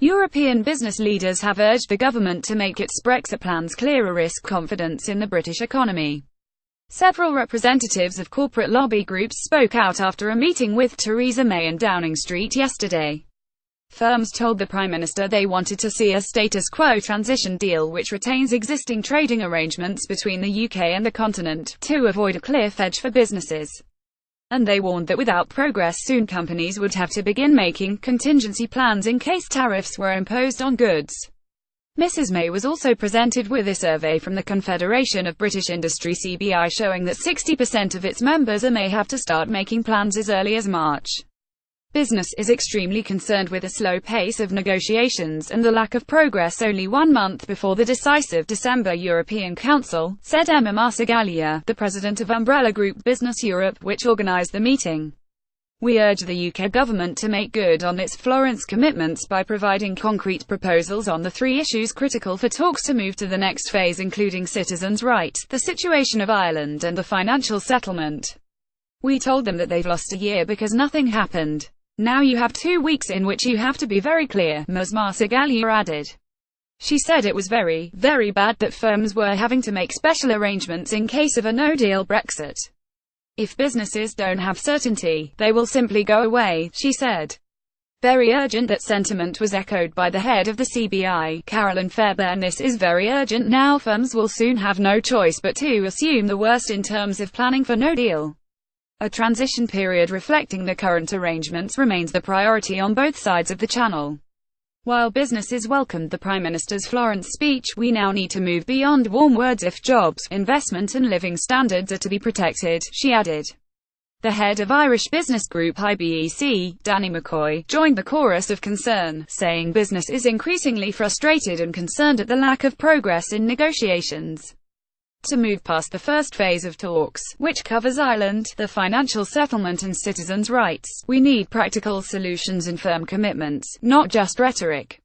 European business leaders have urged the government to make its Brexit plans clearer, risk confidence in the British economy. Several representatives of corporate lobby groups spoke out after a meeting with Theresa May in Downing Street yesterday. Firms told the Prime Minister they wanted to see a status quo transition deal which retains existing trading arrangements between the UK and the continent, to avoid a cliff edge for businesses. And they warned that without progress soon companies would have to begin making contingency plans in case tariffs were imposed on goods. Mrs May was also presented with a survey from the Confederation of British Industry (CBI) showing that 60% of its members may have to start making plans as early as March. Business is extremely concerned with the slow pace of negotiations and the lack of progress only 1 month before the decisive December European Council, said Emma Marsiglia, the president of umbrella group Business Europe, which organised the meeting. We urge the UK government to make good on its Florence commitments by providing concrete proposals on the 3 issues critical for talks to move to the next phase, including citizens' rights, the situation of Ireland and the financial settlement. We told them that they've lost a year because nothing happened. Now you have 2 weeks in which you have to be very clear, Ms Marsiglia added. She said it was very, very bad that firms were having to make special arrangements in case of a no-deal Brexit. If businesses don't have certainty, they will simply go away, she said. Very urgent. That sentiment was echoed by the head of the CBI, Carolyn Fairbairn. This is very urgent now. Firms will soon have no choice but to assume the worst in terms of planning for no deal. A transition period reflecting the current arrangements remains the priority on both sides of the Channel. While businesses welcomed the Prime Minister's Florence speech, we now need to move beyond warm words if jobs, investment and living standards are to be protected, she added. The head of Irish business group IBEC, Danny McCoy, joined the chorus of concern, saying business is increasingly frustrated and concerned at the lack of progress in negotiations. To move past the first phase of talks, which covers Ireland, the financial settlement and citizens' rights, we need practical solutions and firm commitments, not just rhetoric.